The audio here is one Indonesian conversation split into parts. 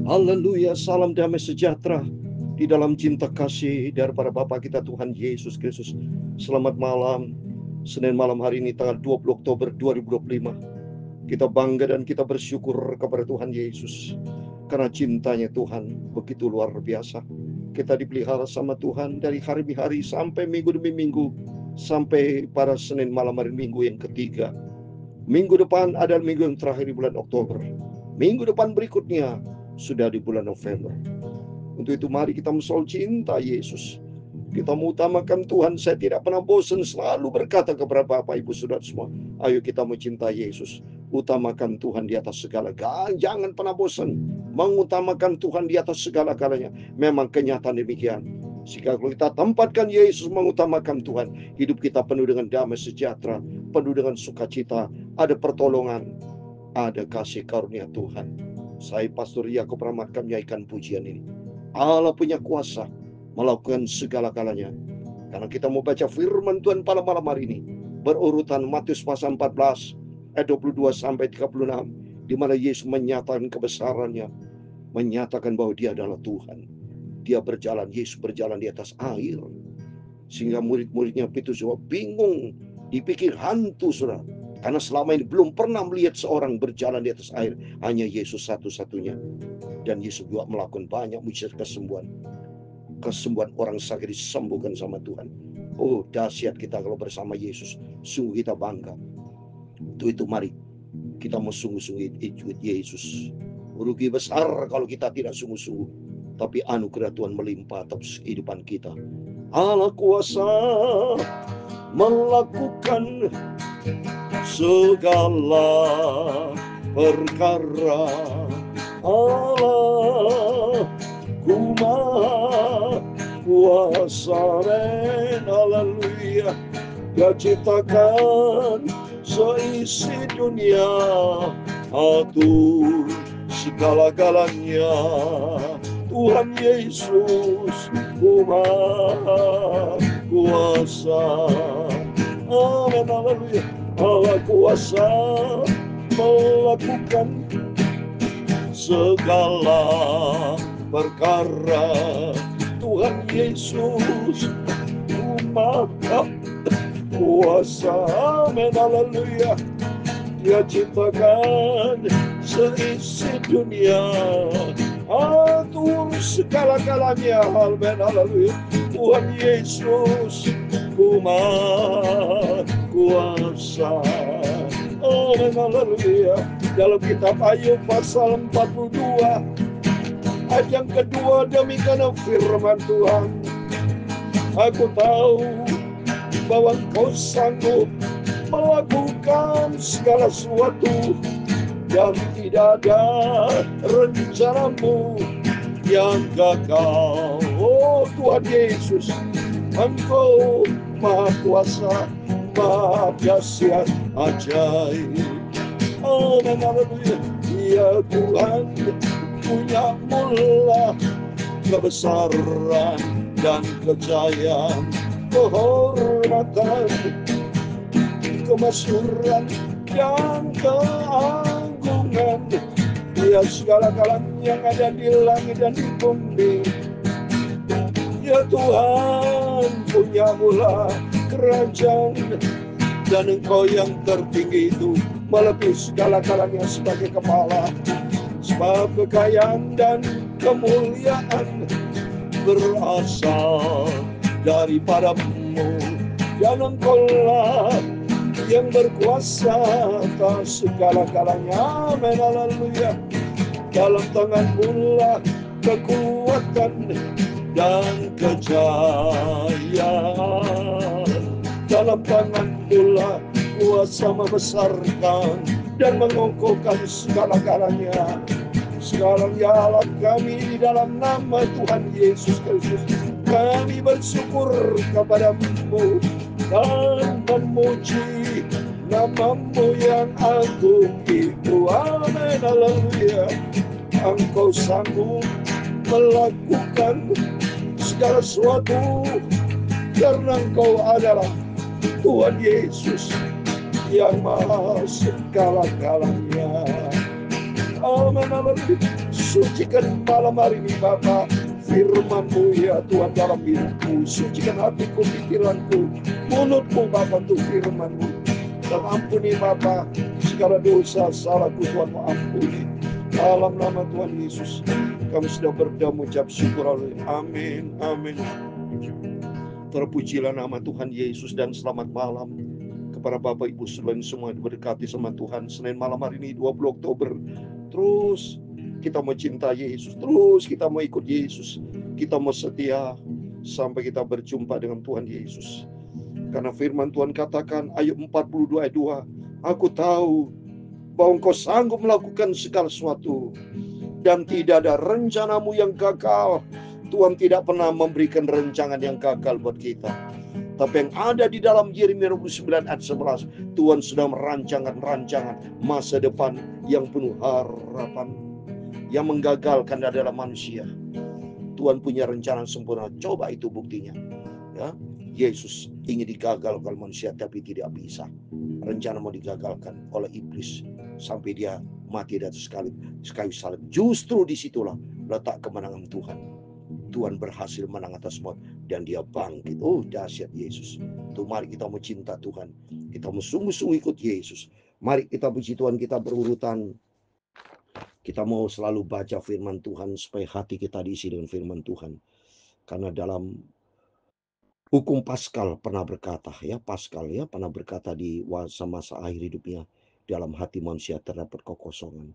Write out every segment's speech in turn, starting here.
Haleluya, salam damai sejahtera di dalam cinta kasih daripada Bapa kita Tuhan Yesus Kristus. Selamat malam, Senin malam hari ini tanggal 20 Oktober 2025. Kita bangga dan kita bersyukur kepada Tuhan Yesus. Karena cintanya Tuhan begitu luar biasa. Kita dipelihara sama Tuhan dari hari ke hari sampai minggu demi minggu. Sampai pada Senin malam hari minggu yang ketiga. Minggu depan adalah minggu yang terakhir di bulan Oktober. Minggu depan berikutnya sudah di bulan November. Untuk itu mari kita mensoal cinta Yesus. Kita mengutamakan Tuhan. Saya tidak pernah bosan selalu berkata kepada Bapak Ibu Saudara semua, ayo kita mencintai Yesus. Utamakan Tuhan di atas segala. Jangan pernah bosan mengutamakan Tuhan di atas segala-galanya. Memang kenyataan demikian. Jika kita tempatkan Yesus mengutamakan Tuhan, hidup kita penuh dengan damai sejahtera, penuh dengan sukacita, ada pertolongan, ada kasih karunia Tuhan. Saya Pastor Yakub Rahmat menyanyikan pujian ini. Allah punya kuasa melakukan segala-galanya. Karena kita mau baca firman Tuhan pada malam hari ini, berurutan Matius pasal 14 ayat 22 sampai 36, di mana Yesus menyatakan kebesarannya, menyatakan bahwa Dia adalah Tuhan. Dia berjalan, Yesus berjalan di atas air, sehingga murid-muridnya Petrus juga bingung, dipikir hantu, saudara. Karena selama ini belum pernah melihat seorang berjalan di atas air. Hanya Yesus satu-satunya. Dan Yesus juga melakukan banyak mujizat kesembuhan. Kesembuhan orang sakit disembuhkan sama Tuhan. Oh, dahsyat kita kalau bersama Yesus. Sungguh kita bangga. Untuk itu mari kita mau sungguh-sungguh ikut Yesus. Rugi besar kalau kita tidak sungguh-sungguh. Tapi anugerah Tuhan melimpah atas kehidupan kita. Allah kuasa melakukan segala perkara. Allah kuasa, haleluya. Dia ciptakan seisi dunia, atur segala-galanya. Tuhan Yesus kuasa. Amin, haleluya. Allah kuasa melakukan segala perkara. Tuhan Yesus kuasa. Amin, haleluya. Dia ciptakan seisi dunia, atur segala-galanya. Amin, haleluya. Tuhan Yesus kuasa. Amin, haleluya. Dalam kitab Ayub pasal 42 ayat yang kedua, demikian firman Tuhan, aku tahu bahwa Engkau sanggup melakukan segala sesuatu, dan tidak ada rencanamu yang gagal. Oh Tuhan Yesus, Engkau Maha Kuasa, Maha Dahsyat, ajaib. Amin, haleluya. Ya Tuhan, punya mula kebesaran dan kejayaan, kehormatan, kemasyhuran dan keagungan. Ya segala-galanya yang ada di langit dan di bumi. Ya Tuhan, punya mula kerajaan, dan Engkau yang tertinggi itu melebihi segala-galanya sebagai kepala. Sebab kekayaan dan kemuliaan berasal daripada-Mu, dan Engkau-lah yang berkuasa atas segala-galanya. Amin, haleluya. Dalam tangan-Mu lah kekuatan dan kejayaan. Dalam tangan-Mu lah kuasa membesarkan dan mengokohkan segala-galanya. Sekarang ya Allah kami di dalam nama Tuhan Yesus Kristus, kami bersyukur kepada-Mu dan memuji nama-Mu yang agung itu. Amin, haleluya. Engkau sanggup melakukan segala sesuatu, karena Engkau adalah Tuhan Yesus yang maha segala-galanya. Amin, haleluya. Sucikan malam hari ini Bapa firman-Mu ya Tuhan dalam hidupku. Sucikan hatiku, pikiranku, mulutku Bapa untuk firman-Mu. Dan ampuni Bapa segala dosa salahku Tuhan, mau ampuni. Dalam nama Tuhan Yesus kami sudah berdoa mengucap syukur. Amin, amin. Terpujilah nama Tuhan Yesus dan selamat malam kepada Bapak Ibu Saudara semua diberkati sama Tuhan. Senin malam hari ini 20 Oktober. Terus kita mau cinta Yesus, terus kita mau ikut Yesus, kita mau setia sampai kita berjumpa dengan Tuhan Yesus. Karena firman Tuhan katakan ayat 42 ayat 2, aku tahu bahwa engkau sanggup melakukan segala sesuatu dan tidak ada rencanamu yang gagal. Tuhan tidak pernah memberikan rencana yang gagal buat kita. Tapi yang ada di dalam Yeremia 29 ayat 11, Tuhan sudah merancangkan rancangan masa depan yang penuh harapan. Yang menggagalkan adalah manusia. Tuhan punya rencana sempurna. Coba itu buktinya. Ya, Yesus ingin digagalkan manusia tapi tidak bisa. Rencana mau digagalkan oleh iblis sampai dia mati di atas kayu salib. Justru disitulah letak kemenangan Tuhan. Tuhan berhasil menang atas maut dan dia bangkit. Oh, dahsyat Yesus. Tuh, mari kita mau cinta Tuhan. Kita mau sungguh-sungguh ikut Yesus. Mari kita puji Tuhan, kita berurutan. Kita mau selalu baca firman Tuhan supaya hati kita diisi dengan firman Tuhan. Karena dalam hukum Paskal pernah berkata, Paskal pernah berkata di masa akhir hidupnya, dalam hati manusia terdapat kekosongan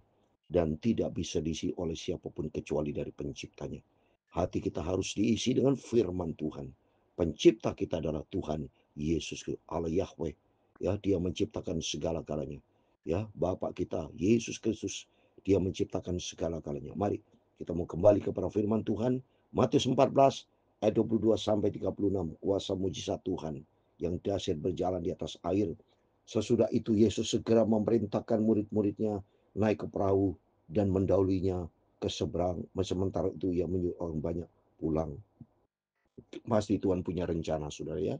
dan tidak bisa diisi oleh siapapun kecuali dari penciptanya. Hati kita harus diisi dengan firman Tuhan. Pencipta kita adalah Tuhan Yesus, Allah Yahweh. Ya, dia menciptakan segala-galanya. Ya, Bapa kita Yesus Kristus, dia menciptakan segala-galanya. Mari kita mau kembali kepada firman Tuhan. Matius 14 ayat 22 sampai 36, kuasa mujizat Tuhan yang dahsyat berjalan di atas air. Sesudah itu Yesus segera memerintahkan murid-muridnya naik ke perahu dan mendahulunya ke seberang. Sementara itu ia menyuruh orang banyak pulang. Pasti Tuhan punya rencana, saudara ya.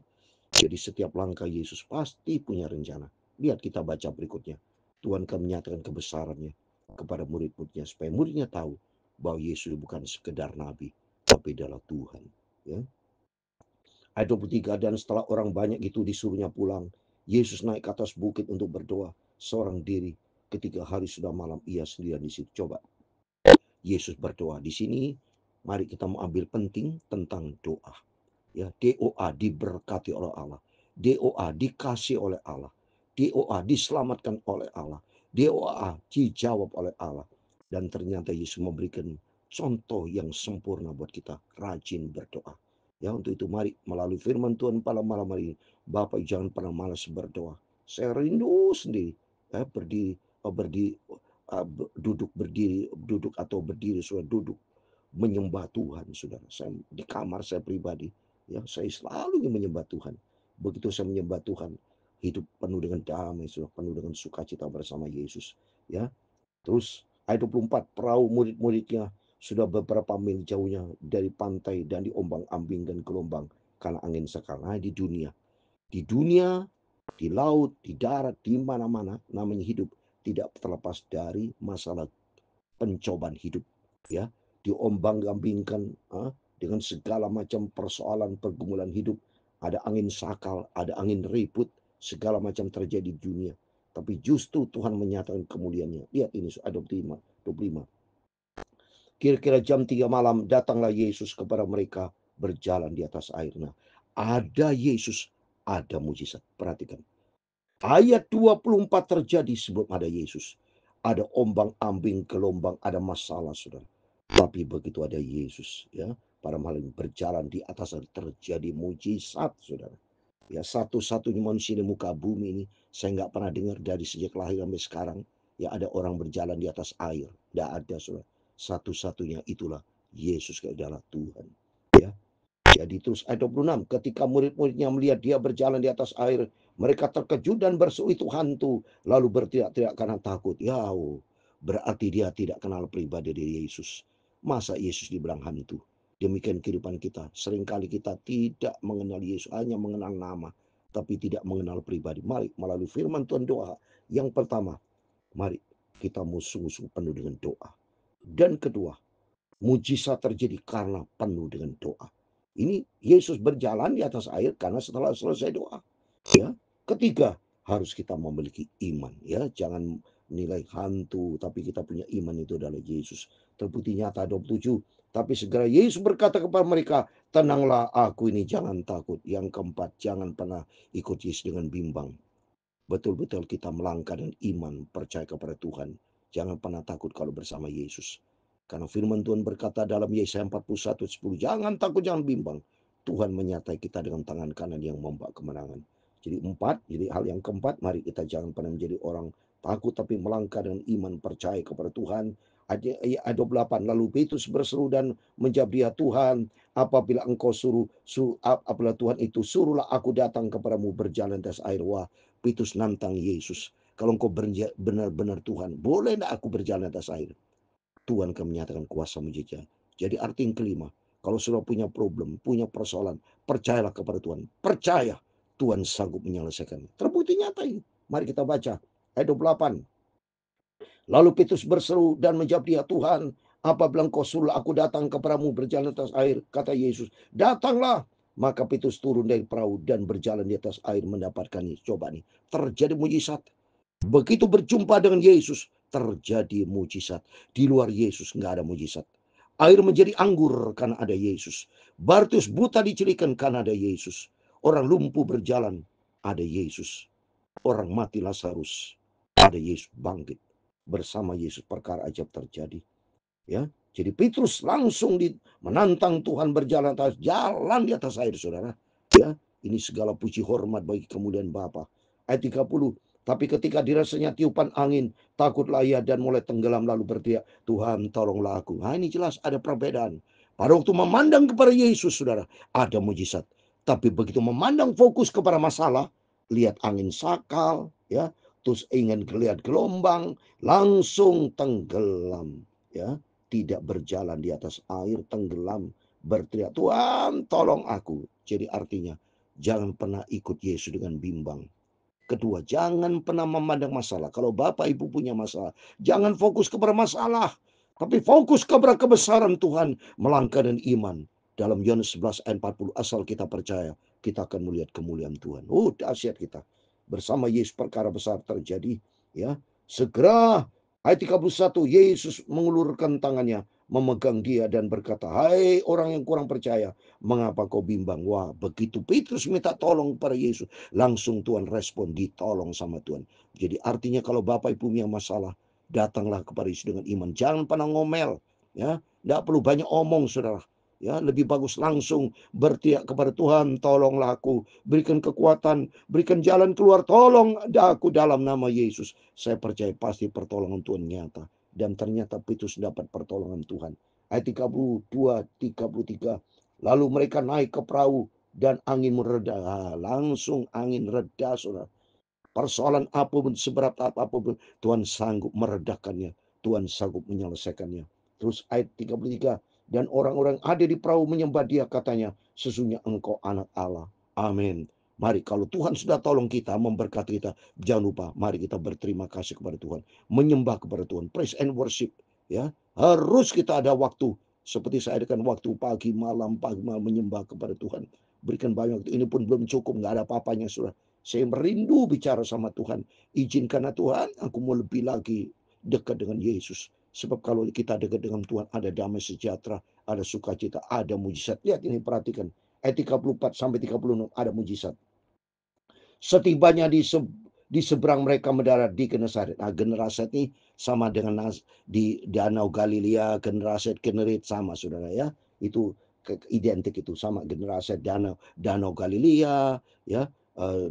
Jadi setiap langkah Yesus pasti punya rencana. Lihat kita baca berikutnya. Tuhan akan menyatakan kebesarannya kepada murid-muridnya supaya muridnya tahu bahwa Yesus bukan sekedar nabi, tapi adalah Tuhan. Ya. Ayat 23, dan setelah orang banyak itu disuruhnya pulang, Yesus naik ke atas bukit untuk berdoa seorang diri. Ketika hari sudah malam, ia sendirian di situ. Coba Yesus berdoa. Di sini mari kita mengambil penting tentang doa. Ya, doa diberkati oleh Allah. Doa dikasih oleh Allah. Doa diselamatkan oleh Allah. Doa dijawab oleh Allah. Dan ternyata Yesus memberikan contoh yang sempurna buat kita. Rajin berdoa. Ya, untuk itu mari melalui firman Tuhan pada malam hari ini. Bapak jangan pernah malas berdoa. Saya rindu sendiri. Ya, duduk atau berdiri, sudah duduk menyembah Tuhan, saudara. Saya di kamar saya pribadi, ya saya selalu ingin menyembah Tuhan. Begitu saya menyembah Tuhan, hidup penuh dengan damai, sudah penuh dengan sukacita bersama Yesus. Ya, terus ayat 24, perahu murid-muridnya sudah beberapa mil jauhnya dari pantai dan diombang-ambingkan gelombang karena angin sekali. Nah, di dunia, di laut, di darat, di mana-mana namanya hidup tidak terlepas dari masalah pencobaan hidup. Ya, diombang-ambingkan dengan segala macam persoalan pergumulan hidup. Ada angin sakal, ada angin ribut, segala macam terjadi di dunia. Tapi justru Tuhan menyatakan kemuliaannya. Lihat ini ayat 25. Kira-kira jam 3 malam datanglah Yesus kepada mereka berjalan di atas air. Nah, ada Yesus, ada mujizat. Perhatikan. Ayat 24 terjadi sebelum ada Yesus. Ada ombang-ambing gelombang, ada masalah, saudara. Tapi begitu ada Yesus, ya, para malam berjalan di atas air, terjadi mujizat, saudara. Ya, satu-satunya manusia di muka bumi ini, saya nggak pernah dengar dari sejak lahir sampai sekarang, ya ada orang berjalan di atas air. Nggak ada, saudara. Satu-satunya itulah Yesus adalah Tuhan. Ya. Jadi terus ayat 26, ketika murid-muridnya melihat dia berjalan di atas air, mereka terkejut dan berseru itu hantu, lalu berteriak-teriak karena takut. Ya, berarti dia tidak kenal pribadi dari Yesus. Masa Yesus dibilang hantu? Demikian kehidupan kita. Seringkali kita tidak mengenal Yesus, hanya mengenal nama, tapi tidak mengenal pribadi. Mari melalui firman Tuhan doa. Yang pertama, mari kita mau sungguh-sungguh penuh dengan doa. Dan kedua, mujizat terjadi karena penuh dengan doa. Ini Yesus berjalan di atas air karena setelah selesai doa. Ya. Ketiga, harus kita memiliki iman. Ya, jangan nilai hantu, tapi kita punya iman itu adalah Yesus. Terbukti nyata 27. Tapi segera Yesus berkata kepada mereka, tenanglah, aku ini, jangan takut. Yang keempat, jangan pernah ikut Yesus dengan bimbang. Betul-betul kita melangkah dengan iman, percaya kepada Tuhan. Jangan pernah takut kalau bersama Yesus. Karena firman Tuhan berkata dalam Yesaya 41:10, jangan takut, jangan bimbang. Tuhan menyertai kita dengan tangan kanan yang membawa kemenangan. Jadi hal yang keempat, mari kita jangan pernah menjadi orang takut, tapi melangkah dengan iman, percaya kepada Tuhan. Ayat 28, lalu Petrus berseru dan menjawab dia, Tuhan, apabila engkau apabila Tuhan itu, suruhlah aku datang kepadamu berjalan atas air. Wah, Petrus nantang Yesus. Kalau engkau benar-benar Tuhan, boleh tidak aku berjalan atas air? Tuhan akan menyatakan kuasa mujizat. Jadi arti yang kelima, kalau sudah punya problem, punya persoalan, percayalah kepada Tuhan. Percaya, Tuhan sanggup menyelesaikan. Terbukti nyata ini. Mari kita baca ayat 28. Lalu Petrus berseru dan menjawab dia, Tuhan, apabila engkau suruh aku datang kepadamu berjalan atas air, kata Yesus, datanglah. Maka Petrus turun dari perahu dan berjalan di atas air mendapatkannya. Coba nih, terjadi mujizat. Begitu berjumpa dengan Yesus, terjadi mujizat. Di luar Yesus nggak ada mujizat. Air menjadi anggur karena ada Yesus. Bartius buta dicelikan karena ada Yesus. Orang lumpuh berjalan, ada Yesus. Orang mati Lazarus, ada Yesus bangkit. Bersama Yesus perkara ajaib terjadi. Ya, jadi Petrus langsung menantang Tuhan berjalan jalan di atas air, saudara. Ya, ini segala puji hormat bagi kemuliaan Bapa. Ayat 30. Tapi ketika dirasanya tiupan angin, takutlah ia dan mulai tenggelam lalu berteriak, Tuhan tolonglah aku. Nah, ini jelas ada perbedaan. Pada waktu memandang kepada Yesus, saudara, ada mujizat. Tapi begitu memandang fokus kepada masalah, lihat angin sakal, ya, terus ingin lihat gelombang, langsung tenggelam, ya, tidak berjalan di atas air, tenggelam, berteriak, Tuhan tolong aku. Jadi artinya, jangan pernah ikut Yesus dengan bimbang. Kedua, jangan pernah memandang masalah. Kalau Bapak Ibu punya masalah, jangan fokus kepada masalah, tapi fokus kepada kebesaran Tuhan, melangkah dengan iman. Dalam Yohanes 11 ayat 40, asal kita percaya, kita akan melihat kemuliaan Tuhan. Dahsyat kita. Bersama Yesus perkara besar terjadi. Ya, segera ayat 31, Yesus mengulurkan tangannya, memegang dia dan berkata, hai orang yang kurang percaya, mengapa kau bimbang? Wah, begitu Petrus minta tolong pada Yesus, langsung Tuhan respon, ditolong sama Tuhan. Jadi artinya kalau Bapak Ibu punya masalah, datanglah kepada Yesus dengan iman. Jangan pernah ngomel. Ya, tidak perlu banyak omong, saudara. Ya, lebih bagus langsung berteriak kepada Tuhan, tolonglah aku, berikan kekuatan, berikan jalan keluar, tolong aku dalam nama Yesus. Saya percaya pasti pertolongan Tuhan nyata. Dan ternyata Petrus dapat pertolongan Tuhan. Ayat 32, 33. Lalu mereka naik ke perahu dan angin mereda. Langsung angin reda, saudara. Persoalan apapun, seberat apapun, Tuhan sanggup meredakannya. Tuhan sanggup menyelesaikannya. Terus ayat 33. Dan orang-orang ada di perahu menyembah dia, katanya, sesungguhnya engkau anak Allah. Amin. Mari kalau Tuhan sudah tolong kita, memberkati kita, jangan lupa mari kita berterima kasih kepada Tuhan, menyembah kepada Tuhan, praise and worship. Ya, harus kita ada waktu. Seperti saya adakan waktu pagi malam menyembah kepada Tuhan. Berikan banyak waktu. Ini pun belum cukup, nggak ada apa-apanya, sudah. Saya merindu bicara sama Tuhan. Izinkanlah Tuhan, aku mau lebih lagi dekat dengan Yesus. Sebab kalau kita dekat dengan Tuhan, ada damai sejahtera, ada sukacita, ada mujizat. Lihat ini, perhatikan. Ayat 34 sampai 36 ada mujizat. Setibanya di seberang mereka mendarat di Genesaret. Nah, Genesaret ini sama dengan di Danau Galilea, Genesaret, Kinerit sama, saudara ya. Itu identik, itu sama, Genesaret, Danau Galilea, ya.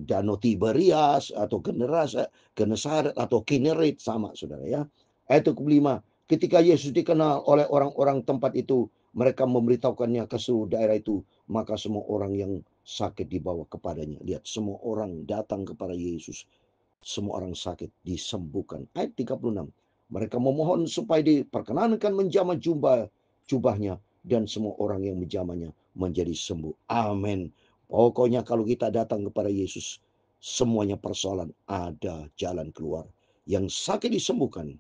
Danau Tiberias atau Genesaret atau Kinerit sama, saudara ya. Ayat kelima, ketika Yesus dikenal oleh orang-orang tempat itu, mereka memberitahukannya ke seluruh daerah itu, maka semua orang yang sakit dibawa kepadanya. Lihat, semua orang datang kepada Yesus. Semua orang sakit disembuhkan. Ayat 36. Mereka memohon supaya diperkenankan menjamah jubahnya, dan semua orang yang menjamahnya menjadi sembuh. Amin. Pokoknya kalau kita datang kepada Yesus, semuanya persoalan ada jalan keluar. Yang sakit disembuhkan,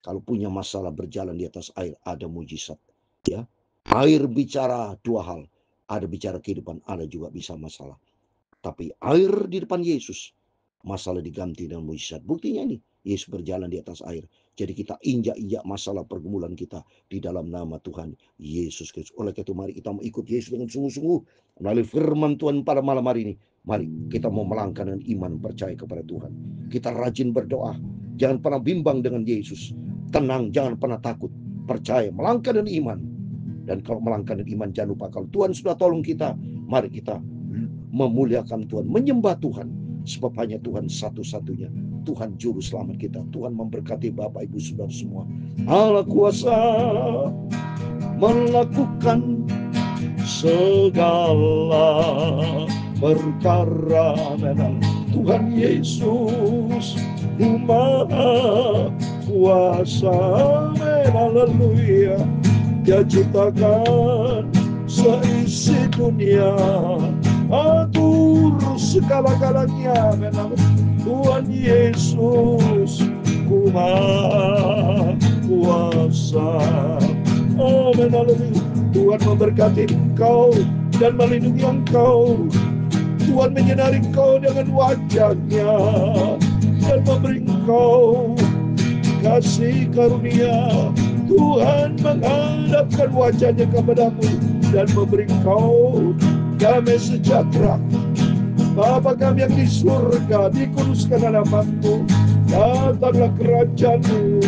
Kalau punya masalah berjalan di atas air, ada mujizat. Ya, air bicara dua hal. Ada bicara kehidupan, ada juga bisa masalah. Tapi air di depan Yesus, masalah diganti dengan mujizat. Buktinya ini, Yesus berjalan di atas air. Jadi kita injak-injak masalah pergumulan kita di dalam nama Tuhan Yesus Kristus. Oleh karena itu mari kita ikut Yesus dengan sungguh-sungguh melalui firman Tuhan pada malam hari ini. Mari kita mau melangkah dengan iman percaya kepada Tuhan. Kita rajin berdoa. Jangan pernah bimbang dengan Yesus. Tenang, jangan pernah takut. Percaya, melangkah dengan iman. Dan kalau melangkah dengan iman, jangan lupa kalau Tuhan sudah tolong kita, mari kita memuliakan Tuhan, menyembah Tuhan. Sebab hanya Tuhan satu-satunya, Tuhan juru selamat kita. Tuhan memberkati Bapak Ibu Saudara semua. Allah kuasa melakukan segala perkara. Memang Tuhan Yesus Maha kuasa. Haleluya. Dia ciptakan seisi dunia, atur segala-galanya. Memang Tuhan Yesus Maha kuasa. Amin. Haleluya. Tuhan memberkati engkau dan melindungi engkau. Tuhan menyinari engkau dengan wajah-Nya dan memberi engkau kasih karunia. Tuhan menghadapkan wajah-Nya kepadamu dan memberi engkau damai sejahtera. Bapa kami yang di surga, dikuduskan nama-Mu, datanglah kerajaan-Mu,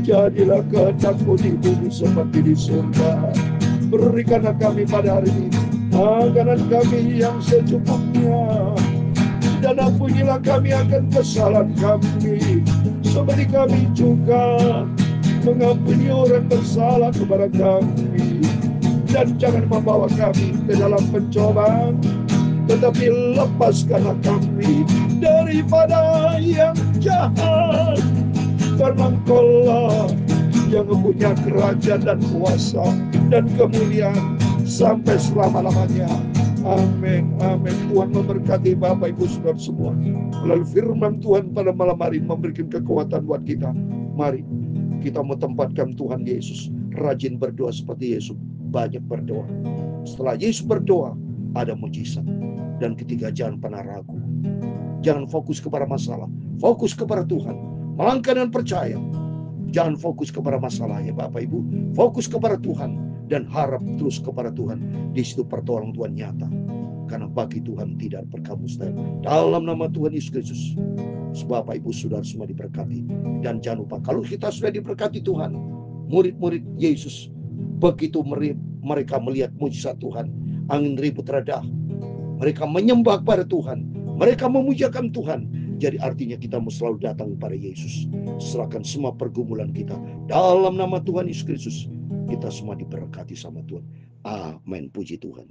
jadilah kehendak-Mu di bumi seperti di surga. Berikanlah kami pada hari ini makanan kami yang secukupnya, dan ampunilah kami akan kesalahan kami, seperti kami juga mengampuni orang bersalah kepada kami. Dan jangan membawa kami ke dalam pencobaan, tetapi lepaskanlah kami daripada yang jahat. Karena Engkau-lah yang mempunyai kerajaan dan kuasa dan kemuliaan sampai selama-lamanya. Amin. Amin. Tuhan memberkati Bapak Ibu Saudara semua. Melalui firman Tuhan pada malam hari memberikan kekuatan buat kita. Mari kita mau tempatkan Tuhan Yesus. Rajin berdoa seperti Yesus. Banyak berdoa. Setelah Yesus berdoa, ada mujizat. Dan ketiga, jangan pernah ragu. Jangan fokus kepada masalah. Fokus kepada Tuhan. Melangkah dan percaya. Jangan fokus kepada masalah ya Bapak Ibu. Fokus kepada Tuhan. Dan harap terus kepada Tuhan. Di situ pertolongan Tuhan nyata. Karena bagi Tuhan tidak perkara mustahil. Dalam nama Tuhan Yesus Kristus. Bapak Ibu Saudara semua diberkati. Dan jangan lupa, kalau kita sudah diberkati Tuhan, murid-murid Yesus, begitu mereka melihat mujizat Tuhan, angin ribut reda, mereka menyembah kepada Tuhan, mereka memujakan Tuhan. Jadi artinya kita mau selalu datang kepada Yesus. Serahkan semua pergumulan kita dalam nama Tuhan Yesus Kristus. Kita semua diberkati sama Tuhan. Amin. Puji Tuhan.